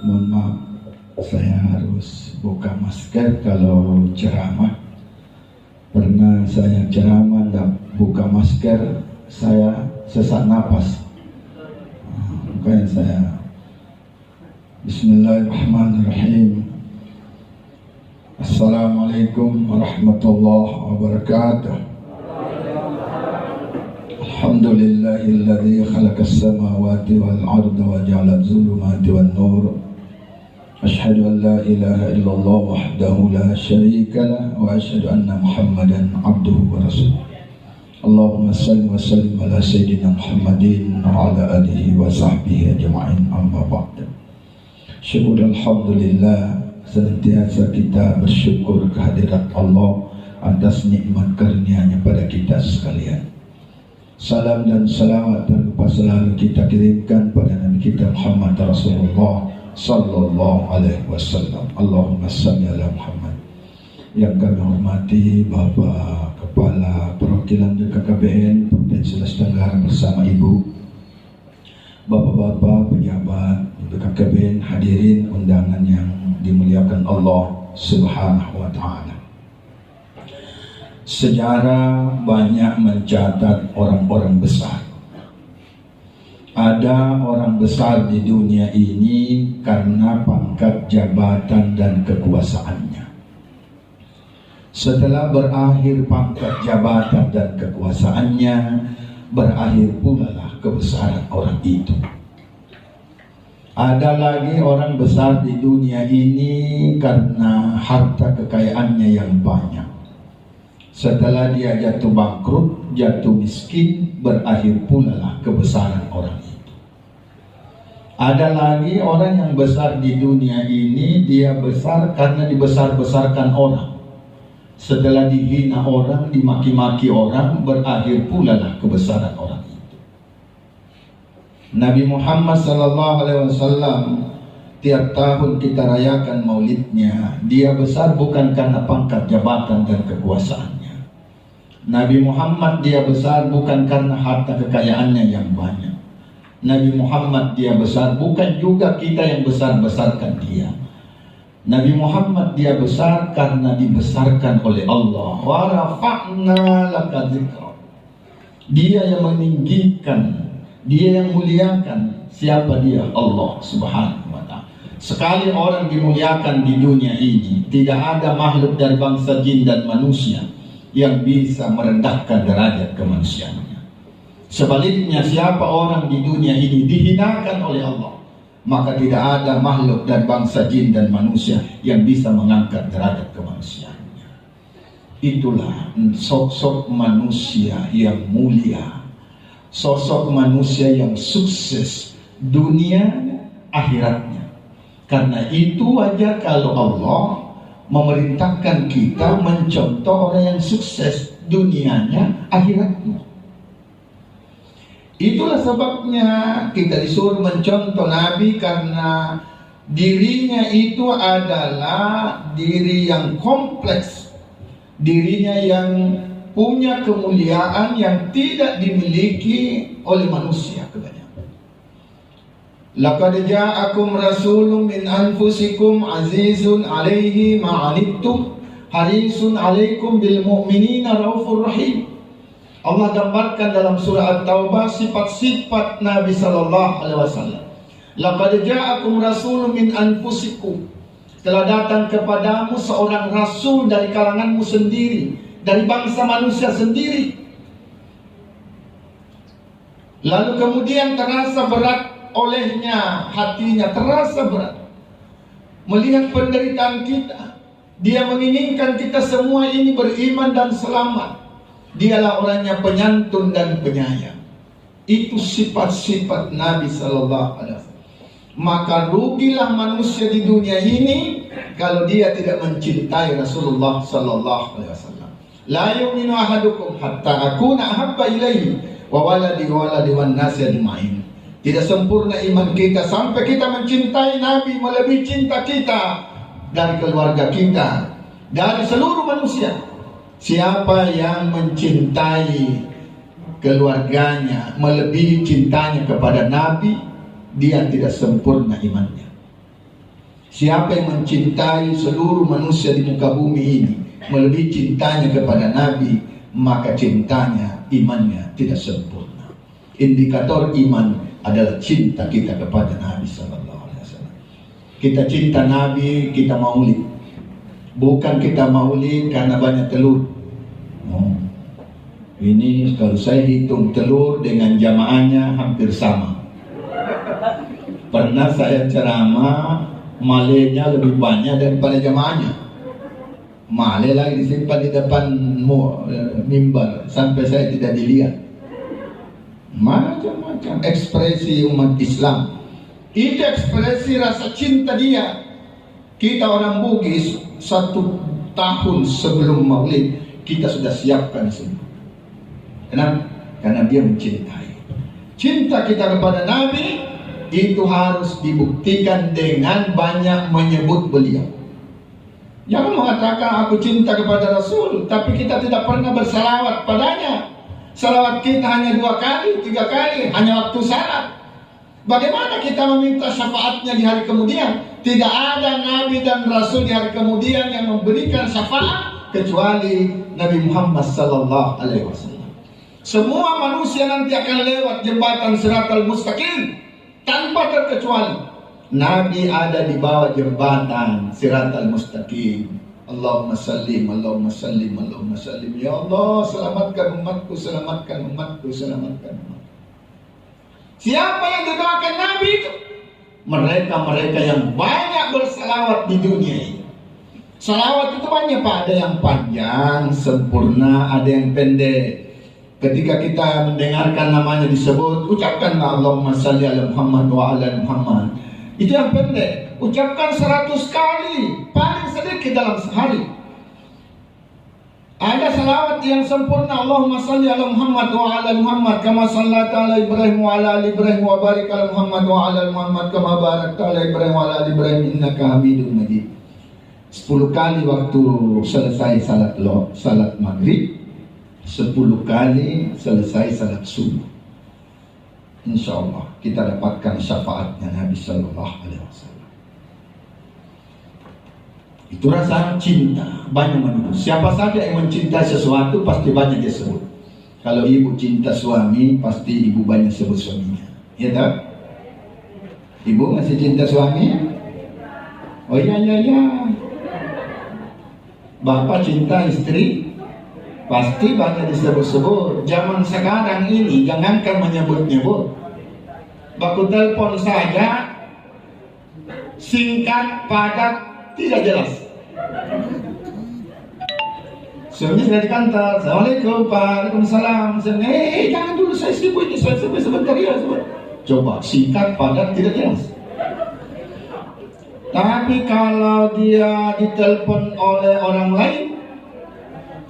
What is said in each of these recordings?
Mohon maaf, saya harus buka masker kalau ceramah. Pernah saya ceramah tidak buka masker, saya sesak napas. Makanya saya Bismillahirrahmanirrahim. Assalamualaikum warahmatullahi wabarakatuh. Alhamdulillahilladzi khalaqas samawati wal arda wa ja'ala adh-dhulumati wan nur. Asyhadu an la ilaha illallah wahdahu la syarika lah wa asyhadu anna Muhammadan abduhu wa rasuluh. Allahumma salli wa sallim ala sayyidina Muhammadin wa ala alihi wa sahbihi ajma'in, amma ba'd. Syukur alhamdulillah, senantiasa kita bersyukur kehadirat Allah atas nikmat karunia-Nya pada kita sekalian. Salam dan salawat tak lupa selalu kita kirimkan pada Nabi kita Muhammad Rasulullah sallallahu alaihi wasallam. Allahumma shalli ala Muhammad. Yang kami hormati Bapak Kepala Perwakilan BKKBN Provinsi Sulawesi Tenggara bersama Ibu, Bapak-bapak pejabat BKKBN, hadirin undangan yang dimuliakan Allah Subhanahu wa taala. Sejarah banyak mencatat orang-orang besar. Ada orang besar di dunia ini karena pangkat jabatan dan kekuasaannya. Setelah berakhir pangkat jabatan dan kekuasaannya, berakhir pula lah kebesaran orang itu. Ada lagi orang besar di dunia ini karena harta kekayaannya yang banyak. Setelah dia jatuh bangkrut, jatuh miskin, berakhir pula lah kebesaran orang itu. Ada lagi orang yang besar di dunia ini, dia besar karena dibesar-besarkan orang. Setelah dihina orang, dimaki-maki orang, berakhir pula lah kebesaran orang itu. Nabi Muhammad SAW tiap tahun kita rayakan maulidnya. Dia besar bukan karena pangkat jabatan dan kekuasaannya. Nabi Muhammad dia besar bukan karena harta kekayaannya yang banyak. Nabi Muhammad dia besar bukan juga kita yang besar-besarkan dia. Nabi Muhammad dia besar karena dibesarkan oleh Allah. Wa rafa'na laka dzikra. Dia yang meninggikan, dia yang muliakan. Siapa dia? Allah Subhanahu wa taala. Sekali orang dimuliakan di dunia ini, tidak ada makhluk dari bangsa jin dan manusia yang bisa merendahkan derajat kemanusiaannya. Sebaliknya, siapa orang di dunia ini dihinakan oleh Allah, maka tidak ada makhluk dan bangsa jin dan manusia yang bisa mengangkat derajat kemanusiaannya. Itulah sosok manusia yang mulia, sosok manusia yang sukses dunia akhiratnya. Karena itu wajar kalau Allah memerintahkan kita mencontoh orang yang sukses dunianya akhiratnya. Itulah sebabnya kita disuruh mencontoh Nabi, karena dirinya itu adalah diri yang kompleks, dirinya yang punya kemuliaan yang tidak dimiliki oleh manusia kebanyakan. Laqad ja'akum rasulun min anfusikum azizun 'alaihi ma 'anittum harisun 'alaikum bil mu'minina raufur rahim. Allah gambarkan dalam surah At-Taubah sifat-sifat Nabi sallallahu alaihi wasallam. Laqad ja'akum rasulun min anfusikum. Telah datang kepadamu seorang rasul dari kalanganmu sendiri, dari bangsa manusia sendiri. Lalu kemudian terasa berat olehnya, hatinya terasa berat melihat penderitaan kita. Dia menginginkan kita semua ini beriman dan selamat. Dialah orangnya penyantun dan penyayang. Itu sifat-sifat Nabi sallallahu alaihi wasallam. Maka rugilah manusia di dunia ini kalau dia tidak mencintai Rasulullah sallallahu alaihi wasallam. La yu'minu ahadukum hatta akuna ahabba ilaihi wa waladi wan nasi ajma'in. Tidak sempurna iman kita sampai kita mencintai Nabi melebihi cinta kita dari keluarga kita, dari seluruh manusia. Siapa yang mencintai keluarganya melebihi cintanya kepada Nabi, dia tidak sempurna imannya. Siapa yang mencintai seluruh manusia di muka bumi ini melebihi cintanya kepada Nabi, maka cintanya, imannya tidak sempurna. Indikator iman adalah cinta kita kepada Nabi Sallallahu Alaihi Wasallam. Kita cinta Nabi, kita maulid. Bukan kita maulid karena banyak telur. Ini kalau saya hitung telur dengan jamaahnya hampir sama. Pernah saya ceramah, malenya lebih banyak daripada jamaahnya. Male lagi disimpan di depan mimbar sampai saya tidak dilihat. Macam-macam ekspresi umat Islam. Itu ekspresi rasa cinta dia. Kita orang Bugis 1 tahun sebelum Maulid kita sudah siapkan semua. Kenapa? Karena dia mencintai. Cinta kita kepada Nabi itu harus dibuktikan dengan banyak menyebut beliau. Jangan mengatakan aku cinta kepada Rasul, tapi kita tidak pernah bersalawat padanya. Salawat kita hanya 2 kali, 3 kali, hanya waktu salat. Bagaimana kita meminta syafaatnya di hari kemudian? Tidak ada Nabi dan Rasul di hari kemudian yang memberikan syafaat kecuali Nabi Muhammad Sallallahu Alaihi Wasallam. Semua manusia nanti akan lewat jembatan Siratal Mustaqim tanpa terkecuali. Nabi ada di bawah jembatan Siratal Mustaqim. Allahumma sallim, Allahumma sallim, Allahumma sallim. Ya Allah, selamatkan umatku, selamatkan umatku, selamatkan umatku. Siapa yang didoakan Nabi itu? Mereka-mereka yang banyak bersalawat di dunia ini. Salawat itu banyak, Pak. Ada yang panjang, sempurna, ada yang pendek. Ketika kita mendengarkan namanya disebut, ucapkanlah Allahumma salli ala Muhammad wa ala Muhammad. Itu yang pendek. Ucapkan 100 kali, paling sedikit dalam sehari. Ada salawat yang sempurna, Allahumma salli ala Muhammad wa ala Muhammad kama sallaita ala Ibrahim wa ala ali Ibrahim wa barik ala Muhammad wa ala Muhammad kama barakta ala Ibrahim wa ala ali Ibrahim innaka Hamidum Majid. 10 kali waktu selesai salat maghrib, 10 kali selesai salat subuh. Insya Allah kita dapatkan syafaatnya Nabi Sallallahu Alaihi Wasallam. Itu rasa cinta, banyak menyebut. Siapa saja yang mencintai sesuatu pasti banyak dia sebut. Kalau ibu cinta suami, pasti ibu banyak sebut suaminya. Ya tak? Ibu masih cinta suami? Oh iya. Bapak cinta istri? Pasti banyak disebut-sebut. Zaman sekarang ini jangankan menyebut-nyebut. Baku telepon saja singkat, padat, tidak jelas. Suaminya sudah di kantor. Assalamualaikum Pak. Waalaikumsalam. Jangan dulu, saya sibuk ini, saya sibuk sebentar ya. Coba singkat, padat, tidak jelas. Tapi kalau dia ditelepon oleh orang lain,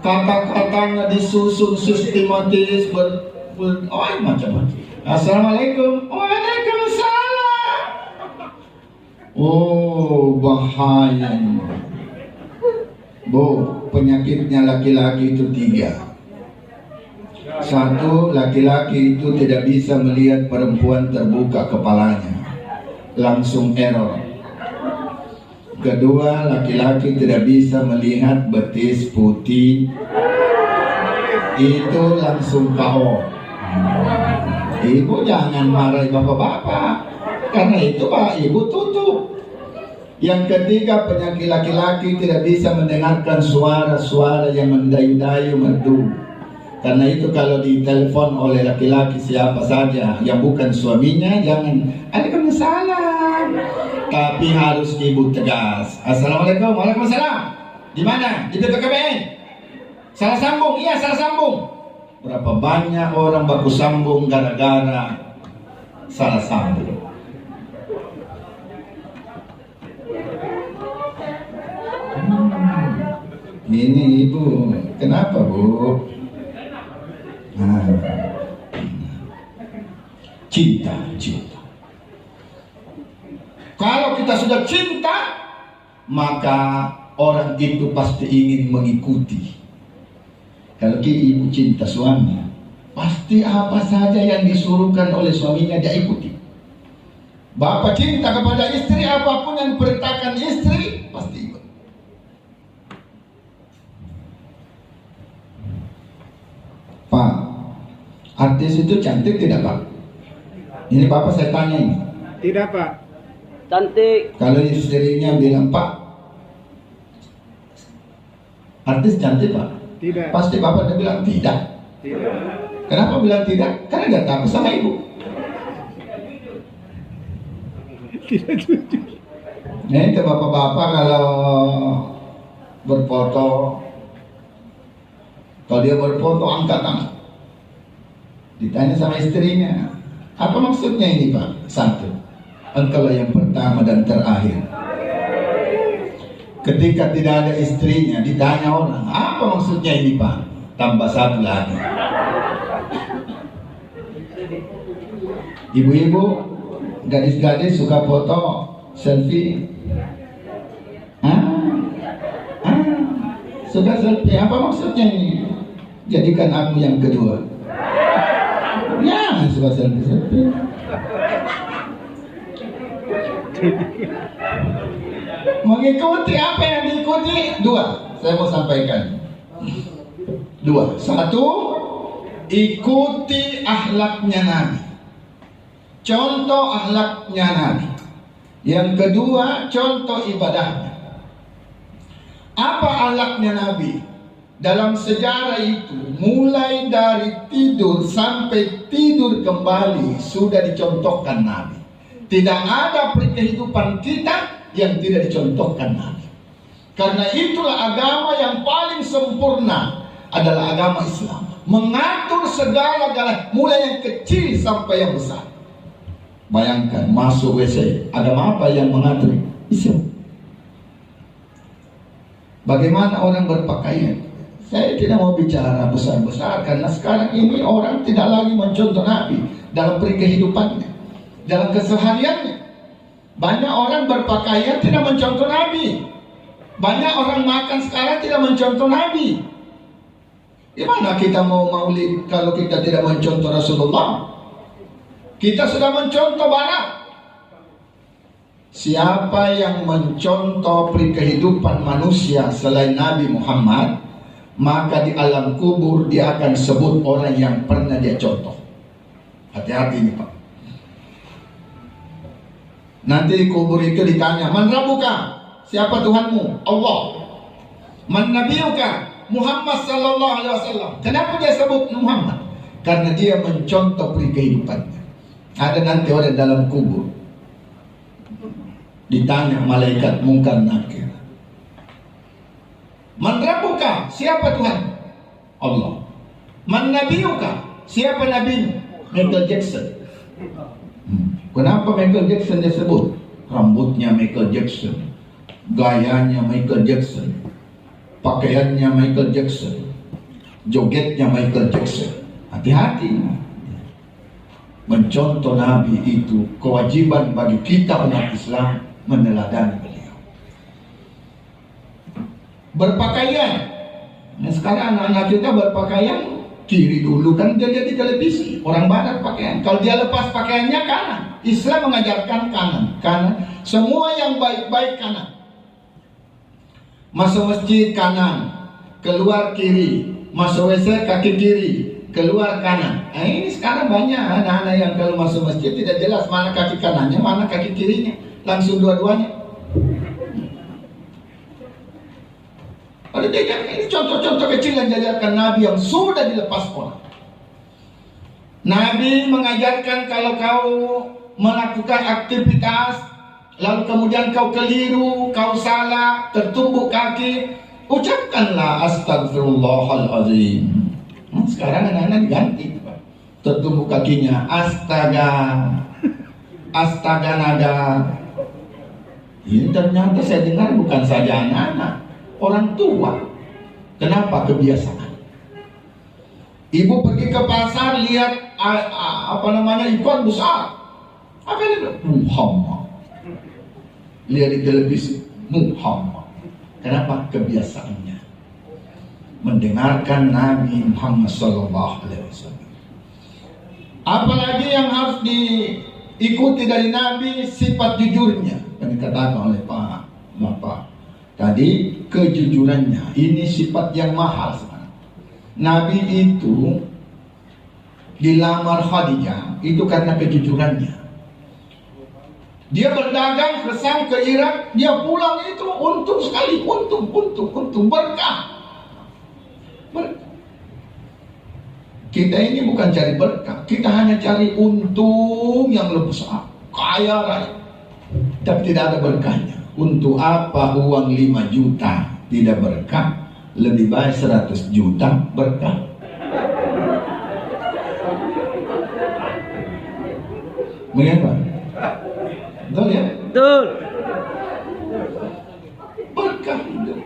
kata-katanya disusun sistematis, macam-macam. Assalamualaikum. Waalaikumsalam. Oh, bahaya. Bu, penyakitnya laki-laki itu 3. 1, laki-laki itu tidak bisa melihat perempuan terbuka kepalanya, langsung error. 2, laki-laki tidak bisa melihat betis putih, itu langsung KO. Ibu jangan marahi bapak-bapak, karena itu Pak, ibu tutup. Yang ketiga, penyakit laki-laki tidak bisa mendengarkan suara-suara yang mendayu-dayu, merdu. Karena itu kalau ditelepon oleh laki-laki siapa saja yang bukan suaminya, jangan Waalaikumsalam, tapi harus ibu tegas. Assalamualaikum. Waalaikumsalam. Di mana? Di BPKBN. Salah sambung. Iya, salah sambung. Berapa banyak orang baku sambung gara-gara salah sambung. Ini ibu, kenapa bu? Cinta. Kalau kita sudah cinta, maka orang itu pasti ingin mengikuti. Kalau ibu cinta suami, pasti apa saja yang disuruhkan oleh suaminya dia ikuti. Bapak cinta kepada istri, apapun yang perintahkan istri pasti ikut. Pak, artis itu cantik tidak Pak? Ini Bapak saya tanya ini. Tidak Pak. Cantik. Kalau istrinya bilang, Pak, artis cantik Pak? Tidak. Pasti Bapak dia bilang tidak. Tidak. Kenapa bilang tidak? Karena nggak takut sama ibu. Tidak jujur. Nah itu bapak-bapak kalau berfoto, kalau dia berfoto angkat tangan, ditanya sama istrinya, apa maksudnya ini Pak? Satu, engkaulah yang pertama dan terakhir. Ketika tidak ada istrinya, ditanya orang, apa maksudnya ini Pak? Tambah satu lagi. Ibu-ibu, gadis-gadis suka foto selfie. Suka selfie, apa maksudnya ini? Jadikan aku yang kedua. Ya, suka selfie. Mengikuti apa yang diikuti? Dua, saya mau sampaikan. Dua. Satu, ikuti akhlaknya Nabi. Contoh akhlaknya Nabi. Yang kedua, contoh ibadahnya. Apa akhlaknya Nabi? Dalam sejarah itu, mulai dari tidur sampai tidur kembali sudah dicontohkan Nabi. Tidak ada kehidupan kita yang tidak dicontohkan Nabi. Karena itulah agama yang paling sempurna adalah agama Islam. Mengatur segala-galanya, mulai yang kecil sampai yang besar. Bayangkan masuk WC, agama apa yang mengatur? Islam. Bagaimana orang berpakaian? Saya tidak mau bicara besar-besar karena sekarang ini orang tidak lagi mencontoh Nabi dalam kehidupannya, dalam kesehariannya. Banyak orang berpakaian tidak mencontoh Nabi. Banyak orang makan sekarang tidak mencontoh Nabi. Gimana kita mau maulid kalau kita tidak mencontoh Rasulullah? Kita sudah mencontoh Barat. Siapa yang mencontoh kehidupan manusia selain Nabi Muhammad, maka di alam kubur dia akan sebut orang yang pernah dia contoh. Hati-hati ini Pak. Nanti di kubur itu ditanya, Man Rabbuka? Siapa Tuhanmu? Allah. Man Nabiyuka? Muhammad sallallahu alaihi wasallam. Kenapa dia sebut Muhammad? Karena dia mencontoh kehidupannya. Ada nanti orang dalam kubur ditanya malaikat Munkar Nakir, Man Rabbuka? Siapa Tuhan? Allah. Man Nabiyuka? Siapa Nabi? Michael Jackson. Kenapa Michael Jackson disebut? Rambutnya Michael Jackson, gayanya Michael Jackson, pakaiannya Michael Jackson, jogetnya Michael Jackson. Hati-hati. Mencontoh Nabi itu kewajiban bagi kita umat Islam meneladani beliau. Berpakaian. Nah, sekarang anak-anak kita berpakaian kiri dulu, kan dia lihat di televisi orang barat pakaian. Kalau dia lepas pakaiannya kanan. Islam mengajarkan kanan. Semua yang baik-baik kanan. Masuk masjid kanan, keluar kiri. Masuk WC kaki kiri, keluar kanan. Nah, ini sekarang banyak anak-anak yang kalau masuk masjid tidak jelas mana kaki kanannya, mana kaki kirinya, langsung dua-duanya. Ini contoh-contoh kecil yang diajarkan Nabi yang sudah dilepas orang. Nabi mengajarkan kalau kau melakukan aktivitas, lalu kemudian kau keliru, kau salah, tertumbuk kaki, ucapkanlah astagfirullahaladzim. Sekarang anak-anak diganti, tertumbuk kakinya, astaga naga. Ini ternyata saya dengar bukan saja anak-anak, orang tua. Kenapa? Kebiasaan. Ibu pergi ke pasar lihat ikon besar. Apa ini? Muhammad. Lihat di televisi Muhammad. Kenapa? Kebiasaannya mendengarkan Nabi Muhammad SAW. Apalagi yang harus ikuti dari Nabi sifat jujurnya. Yang dikatakan oleh Pak Bapak tadi, kejujurannya. Ini sifat yang mahal. Nabi itu dilamar Khadijah itu karena kejujurannya. Dia berdagang ke Sam, ke Irak, dia pulang itu untung sekali, untung, berkah. Kita ini bukan cari berkah, kita hanya cari untung yang lebih besar, kaya raya, tapi tidak ada berkahnya. Untuk apa uang 5 juta tidak berkah? Lebih baik 100 juta berkah. Mengapa? Betul ya? Betul. Berkah hidup.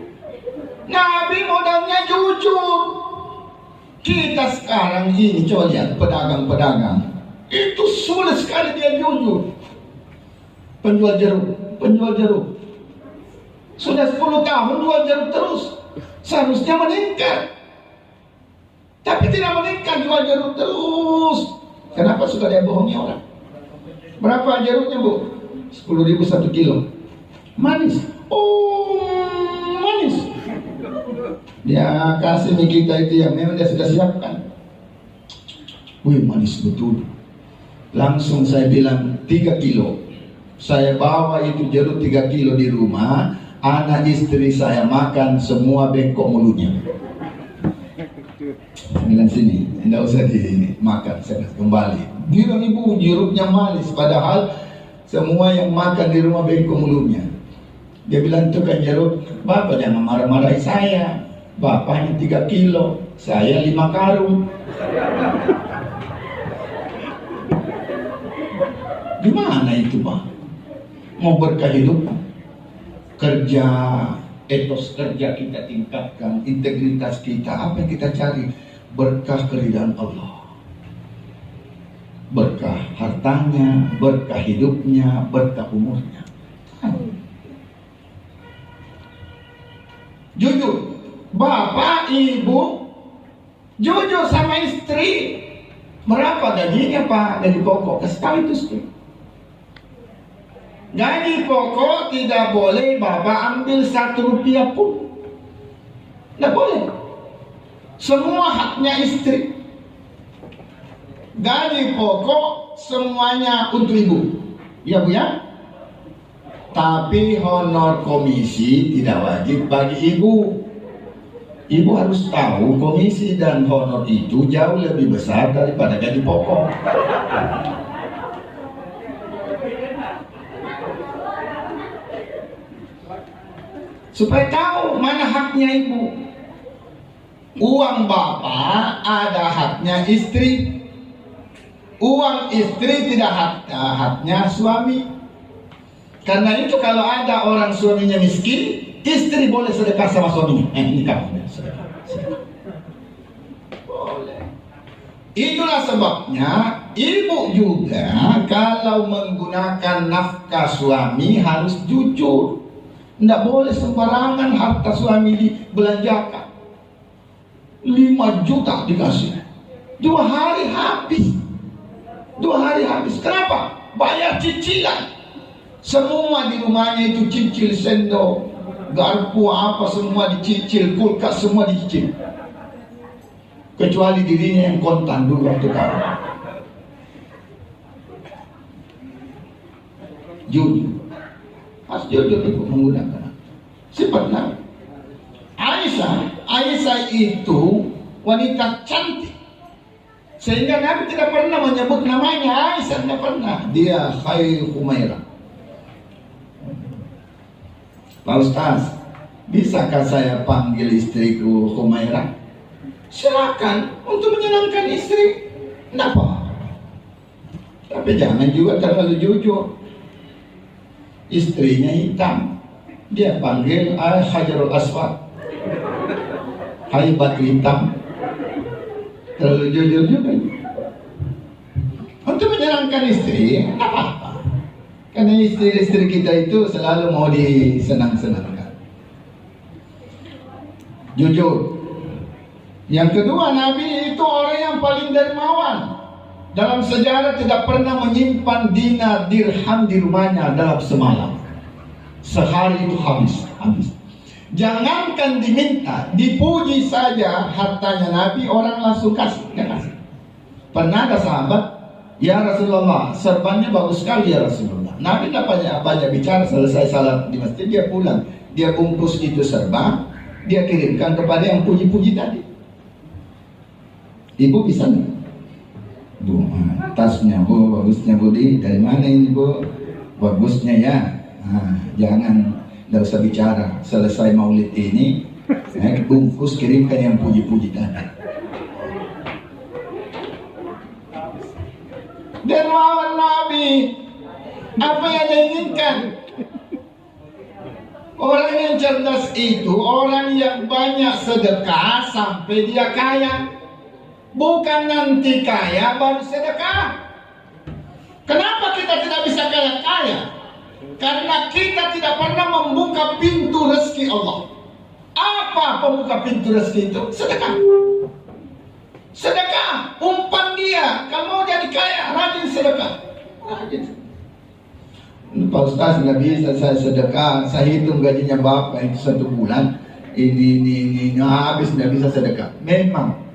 Nabi modalnya jujur. Kita sekarang ini coba lihat pedagang-pedagang, itu sulit sekali dia jujur. Penjual jeruk sudah 10 tahun jual jeruk terus, seharusnya meningkat, tapi tidak meningkat, jual jeruk terus. Kenapa? Suka dia bohongi orang. Berapa jeruknya, Bu? 10.000 1 kilo. Manis. Oh, manis. Dia kasih nih kita itu yang memang dia sudah siapkan. Wih, manis betul. Langsung saya bilang 3 kilo. Saya bawa itu jeruk 3 kilo di rumah. Anak istri saya makan semua bengkok mulutnya. Bilang sini, tidak usah dimakan, saya kembali. Dia bilang, ibu jeruknya manis, padahal semua yang makan di rumah bengkok mulutnya. Dia bilang, itu kan jeruk, Bapak jangan marah-marahi saya. Bapaknya 3 kilo, saya 5 karung. Gimana itu, Pak? Mau berkah hidup? Kerja, etos kerja kita tingkatkan, integritas kita, apa yang kita cari? Berkah keridhaan Allah, berkah hartanya, berkah hidupnya, berkah umurnya. Jujur, bapak, ibu, jujur sama istri. Berapa gajinya, Pak? Gaji pokok, kasih tahu itu istri. Gaji pokok tidak boleh bapak ambil 1 rupiah pun, tidak boleh. Semua haknya istri. Gaji pokok semuanya untuk ibu, ya Bu ya. Tapi honor komisi tidak wajib bagi ibu. Ibu harus tahu komisi dan honor itu jauh lebih besar daripada gaji pokok. Supaya tahu mana haknya ibu. Uang bapak ada haknya istri. Uang istri tidak haknya suami. Karena itu kalau ada orang suaminya miskin, istri boleh sedekah sama suaminya. Ini kamu sedekah. Boleh. Itulah sebabnya ibu juga kalau menggunakan nafkah suami harus jujur. Tidak boleh sembarangan harta suami dibelanjakan. 5 juta dikasih, 2 hari habis. 2 hari habis. Kenapa? Bayar cicilan. Semua di rumahnya itu cicil, sendok, garpu, apa semua dicicil, kulkas semua dicicil. Kecuali dirinya yang kontan dulu waktu kawin. Jujur. Harus jujur itu menggunakan sifat Nabi. Aisyah itu wanita cantik, sehingga Nabi tidak pernah menyebut namanya Aisyah, tidak pernah. Dia Khair Humairah. Pak Ustaz, bisakah saya panggil istriku Humairah? Silakan, untuk menyenangkan istri, tidak apa. Tapi jangan juga terlalu jujur. Istrinya hitam, dia panggil Hajarul Aswad, hai batu hitam. Terlalu jujur juga. Untuk menyenangkan istri, apa-apa. Karena istri-istri kita itu selalu mau disenang-senangkan. Jujur. Yang kedua, Nabi itu orang yang paling dermawan. dalam sejarah tidak pernah menyimpan dinar dirham di rumahnya dalam semalam. Sehari itu habis. Jangankan diminta, dipuji saja hartanya Nabi, orang langsung kasih. Pernah ada sahabat, ya Rasulullah, serbannya bagus sekali ya Rasulullah. Nabi tidak banyak bicara, selesai salat di masjid dia pulang, dia bungkus itu serban, dia kirimkan kepada yang puji-puji tadi. Ibu bisa nih, Bu, tasnya Bu, bagusnya Budi, dari mana ini Bu? Bagusnya ya. Jangan, tidak usah bicara. Selesai maulid ini, bungkus kirimkan yang puji-puji tadi. Dermawan Nabi, apa yang diinginkan? Orang yang cerdas itu orang yang banyak sedekah sampai dia kaya. Bukan nanti kaya baru sedekah. Kenapa kita tidak bisa kaya-kaya? Karena kita tidak pernah membuka pintu rezeki Allah. Apa pembuka pintu rezeki itu? Sedekah. Sedekah. Umpan dia. Kalau mau jadi kaya, rajin sedekah. Rajin. Pak Ustaz, nggak bisa saya sedekah. Saya hitung gajinya Bapak itu 1 bulan. Ini habis, nggak bisa sedekah. Memang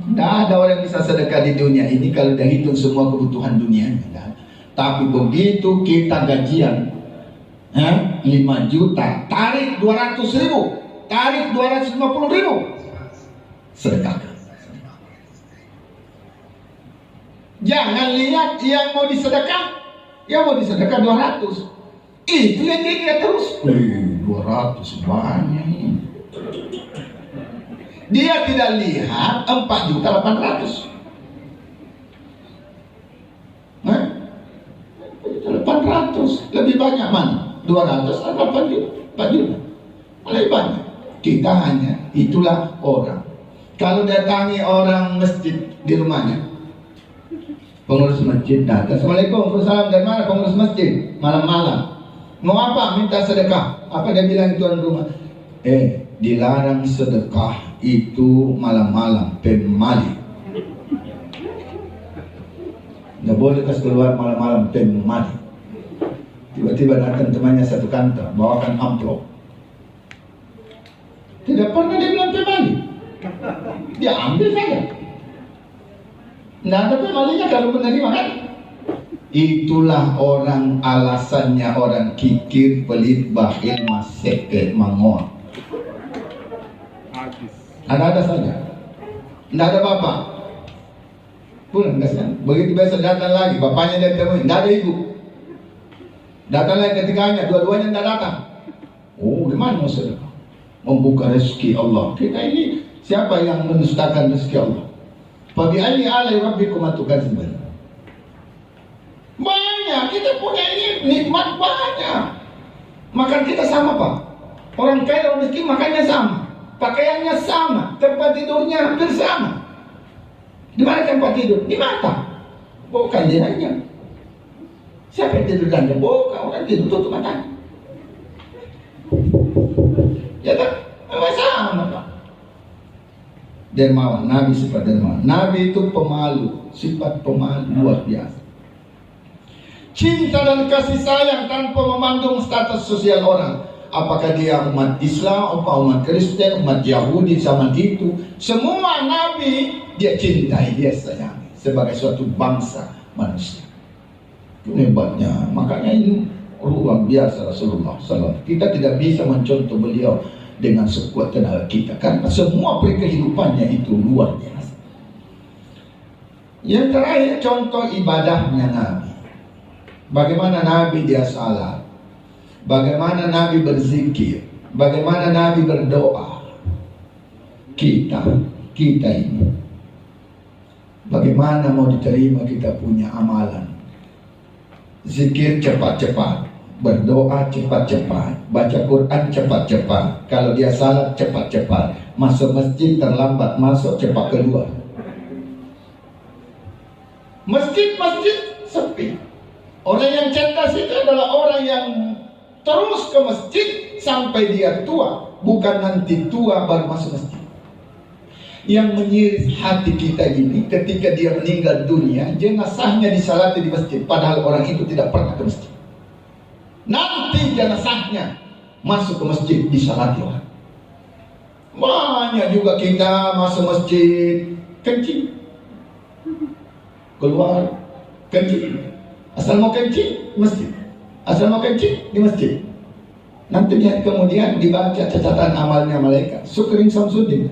tidak ada orang yang bisa sedekah di dunia ini kalau udah hitung semua kebutuhan dunianya. Tapi begitu kita gajian 5 juta, tarik 200.000, tarik 250.000, sedekahkan. Jangan lihat yang mau disedekah 200, itu yang dia terus. 200 banyak ini. Dia tidak lihat 4.800.000. 800 lebih banyak mana? 200 atau 4 juta? Lebih banyak. Kita hanya, itulah orang. Kalau datangi orang masjid di rumahnya, pengurus masjid datang, Assalamualaikum, Waalaikumsalam, dari mana pengurus masjid? Malam-malam. Mau apa? Minta sedekah. Apa dia bilang tuan rumah? Dilarang sedekah itu malam-malam, pemali. Nggak boleh kasih keluar malam-malam, pemali. Tiba-tiba datang temannya satu kantor, bawakan amplop. Tidak pernah dia bilang pemali. Dia ambil saja. Nggak ada pemalinya kalau menerima kan? Itulah orang, alasannya orang kikir, pelit, bakhil, maseke, mangoa. Ada saja. Nggak ada bapak. Pulang kasihan. Begitu besok datang lagi, bapaknya dia temui, nggak ada ibu. Datang lagi ketiganya, dua-duanya nggak datang. Oh, gimana maksudnya? Membuka rezeki Allah. Kita ini siapa yang mendustakan rezeki Allah? Fabi'ayyi alai rabbikum atukadziban. Banyak, kita punya ini nikmat banyak. Makan kita sama Pak. Orang kaya, orang miskin makannya sama, pakaiannya sama, tempat tidurnya hampir sama. Di mana tempat tidur? Di mata. Bukan di hanya. Siapa yang tidur ganda? Bukan, orang tidur tutup matanya. Ya tak? Sama Pak. Dermawan, Nabi sifat dermawan. Nabi itu pemalu, sifat pemalu luar biasa. Cinta dan kasih sayang tanpa memandang status sosial orang. Apakah dia umat Islam, apa umat Kristen, umat Yahudi zaman itu, semua Nabi dia cintai, dia sayangi sebagai suatu bangsa manusia. Itu hebatnya. Makanya ini luar biasa Rasulullah SAW. Kita tidak bisa mencontoh beliau dengan sekuat tenaga kita karena semua kehidupannya itu luar biasa. Yang terakhir contoh ibadahnya Nabi. Bagaimana Nabi dia salat, bagaimana Nabi berzikir, bagaimana Nabi berdoa. Kita ini bagaimana mau diterima kita punya amalan. Zikir cepat-cepat, berdoa cepat-cepat, baca Quran cepat-cepat. Kalau dia salat cepat-cepat, masuk masjid terlambat, masuk cepat keluar. Masjid-masjid sepi. Orang yang cerdas itu adalah orang yang terus ke masjid sampai dia tua, bukan nanti tua baru masuk masjid. yang menyiris hati kita ini ketika dia meninggal dunia, jenazahnya disalati di masjid, padahal orang itu tidak pernah ke masjid. Nanti jenazahnya masuk ke masjid disalati orang. Banyak juga kita masuk masjid kencing, keluar kencing, asal mau kencing masjid, asal mau kencing di masjid. Nanti lihat kemudian dibaca catatan amalnya malaikat. Syukrin Samsudin,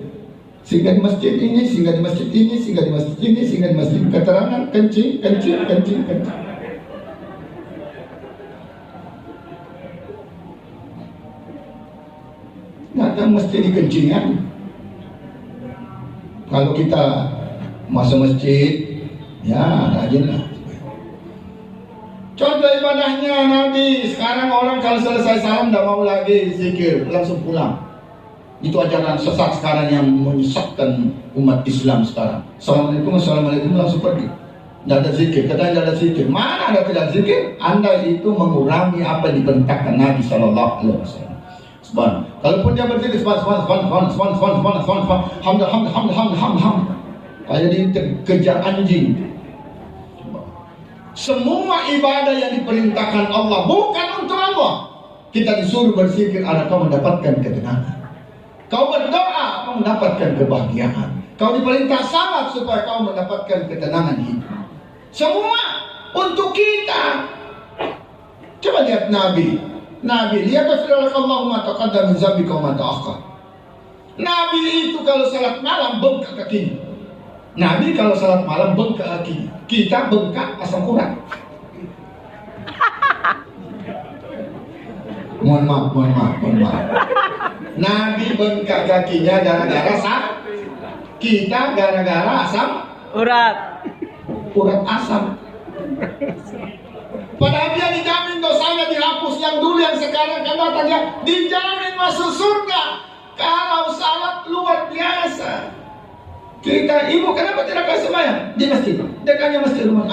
singgah di masjid ini, singgah di masjid ini, singgah di masjid ini, singgah di masjid. Keterangan kencing, kencing, kencing, kencing. Datang mesti dikencingkan. Kalau kita masuk masjid, ya rajinlah. Contoh ibadahnya Nabi. Sekarang orang kalau selesai salam tidak mau lagi zikir, langsung pulang. Itu ajaran sesat sekarang yang menyesatkan umat Islam sekarang. Assalamualaikum, assalamualaikum, langsung pergi. Tidak ada zikir, katanya tidak ada zikir. Mana ada tidak zikir? Anda itu mengurangi apa yang diperintahkan Nabi SAW. Kalaupun dia berzikir kayak dikejar anjing. Semua ibadah yang diperintahkan Allah bukan untuk Allah. Kita disuruh berzikir agar kau mendapatkan ketenangan. Kau berdoa kau mendapatkan kebahagiaan. Kau diperintah salat supaya kau mendapatkan ketenangan hidup. Semua untuk kita. Coba lihat Nabi. Nabi lihat Allahumma taqaddam min zambika wa ma ta'akhkhar. Nabi itu kalau salat malam bengkak kakinya. Nabi kalau salat malam bengkak kakinya. Kita bengkak asam urat. Mohon maaf. Nabi bengkak kakinya gara-gara sakit. Kita gara-gara asam Urat. asam. Padahal dia dijamin dosanya dihapus, yang dulu yang sekarang kan datangnya dijamin masuk surga. Kalau salat luar biasa. Kita ibu kenapa tidak kasih sembahyang di masjid? Dekatnya masjid rumah.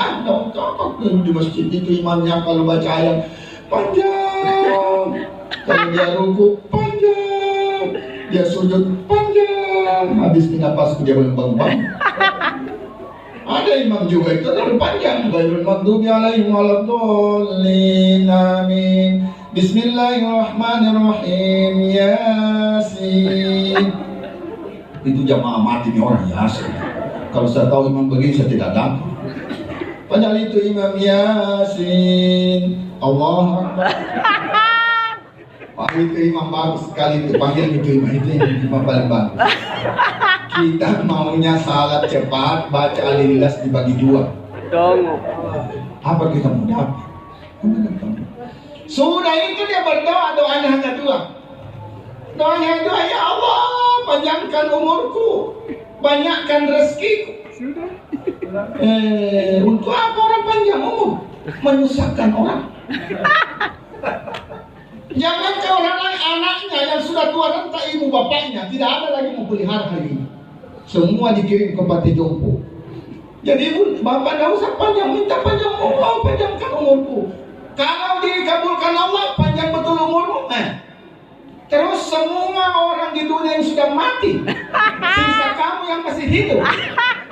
Cocok di masjid itu imamnya kalau baca ayat panjang, kalau dia ruku panjang, dia sujud panjang, habis napas dia bang. Ada imam juga itu terlalu panjang. Ghairul maghdubi alaihim waladdallin. Amin. Bismillahirrahmanirrahim. Yasin. Itu jamaah mati nih orang Yasin. Kalau saya tahu imam begini saya tidak dapat. Padahal itu imam Yasin. Allah Akbar. Wah itu imam bagus sekali itu. Panggil itu imam paling bagus. Kita maunya salat cepat, baca Al-Ikhlas dibagi dua. Dong. Apa kita mau dapat? Sudah itu dia berdoa, doanya hanya dua. Doanya dua, ya Allah, panjangkan umurku, banyakkan rezekiku. Untuk apa orang panjang umur? Menyusahkan orang. Jangan ke orang lain, anaknya yang sudah tua renta ibu bapaknya tidak ada lagi memelihara hari ini. Semua dikirim ke panti jompo. Jadi ibu bapak tidak usah panjang, minta panjang umur, panjangkan umurku. Kalau dikabulkan Allah panjang betul umurmu. Terus semua orang di dunia yang sudah mati, sisa kamu yang masih hidup.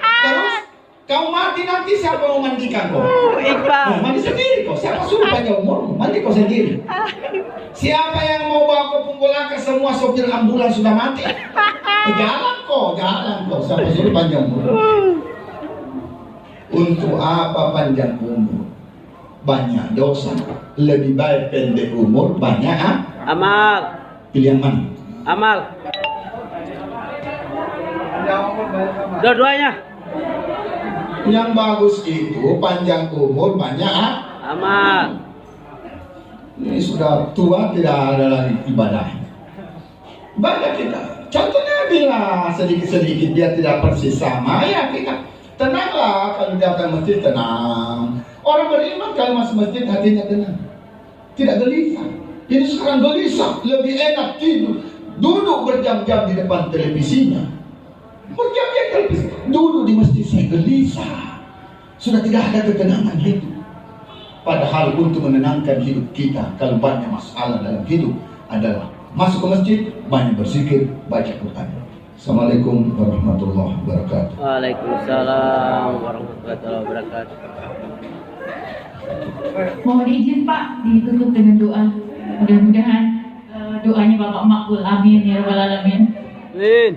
Terus kau mati nanti siapa mau mandikan kau? Iqbal. Mandi sendiri kau. Siapa suruh panjang umurmu? Mandi kau sendiri. Siapa yang mau bawa kau Punggolaka? Semua sopir ambulans sudah mati. Jalan kau. Siapa suruh panjang umur? Untuk apa panjang umur? Banyak dosa. Lebih baik pendek umur, banyak Amal. Pilih yang mana? Amal. Dua-duanya. Yang bagus itu panjang umur, banyak Amal. Ini sudah tua, tidak ada lagi ibadah. Banyak kita. Contohnya bila sedikit-sedikit dia tidak persis sama, ya kita tenanglah kalau datang masjid, tenang. Orang beriman kalau masuk masjid hatinya tenang, tidak gelisah. Ini sekarang gelisah, lebih enak tidur, duduk berjam-jam di depan televisinya. Berjam-jam televisi, duduk di masjid saya gelisah. Sudah tidak ada ketenangan hidup. Padahal untuk menenangkan hidup kita, kalau banyak masalah dalam hidup adalah masuk ke masjid, banyak berzikir, baca Quran. Assalamualaikum warahmatullahi wabarakatuh. Waalaikumsalam warahmatullahi wabarakatuh. Mohon izin Pak, ditutup dengan doa. Mudah-mudahan doanya Bapak makbul. Amin ya rabbal alamin. Amin.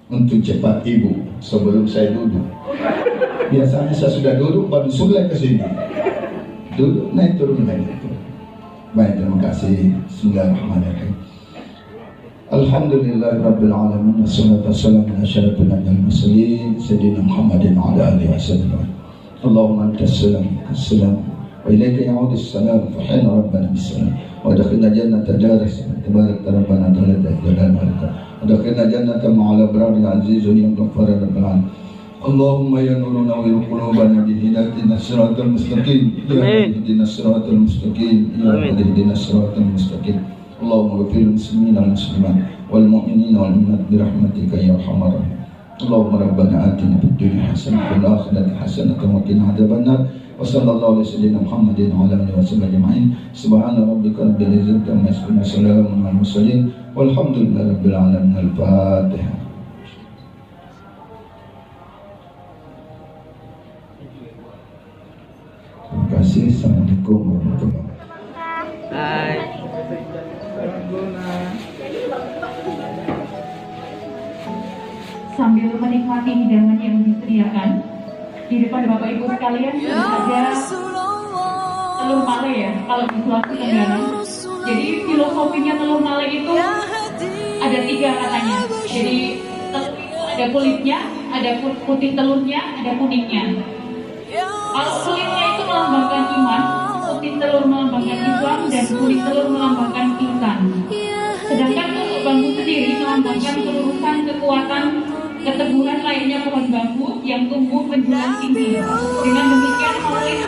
Untuk cepat Ibu, sebelum saya duduk. Biasanya saya sudah duduk, baru sulai ke sini. Duduk, naik turun lagi. Baik, terima kasih. Bismillahirrahmanirrahim. Alhamdulillahirabbil alamin wassalatu wassalamu ala asyrafil anbiya'i wal mursalin sayyidina Muhammadin wa ala alihi wasallam. Allahumma antas salam assalam wa ilaika ya'udus salam fa hayna rabbana bisalam wa adkhilna jannata daris tabarak rabbana ta'ala jalal malika wa adkhilna jannata ma'al abrar azizun ya ghaffar rabbal alamin. Allahumma ya nuruna wa qulubana bi hidayatina siratal mustaqim ya ihdinas siratal mustaqim ya ihdinas siratal mustaqim. Allahumma ghfir lil muslimina wal muslimat wal mu'minina wal mu'minat bi rahmatika ya arhamar rahimin. Allahumma rabbana atina fid dunya hasanah wa fil akhirati hasanah wa qina adzabannar. Wa sallallahu alaihi wasallam Muhammadin wa ala alihi wasallam ajma'in. Subhana rabbika rabbil izzati amma yasifun wa salamun alal mursalin walhamdulillahi rabbil alamin. Al-Fatihah. Terima kasih. Assalamualaikum warahmatullahi wabarakatuh. Hai. Sambil menikmati hidangan yang disediakan di depan Bapak Ibu sekalian, ada telur male ya, kalau di Sulawesi Tenggara. Jadi filosofinya telur male itu ada 3 katanya. Jadi telur itu ada kulitnya, ada putih telurnya, ada kuningnya. Kalau kulitnya itu melambangkan iman, putih telur melambangkan Islam, dan kuning telur melambangkan ihsan. Sedangkan untuk bambu sendiri melambangkan kelurusan, kekuatan, keteguhan lainnya pohon bambu yang tumbuh menjulang tinggi. Dengan demikian maulid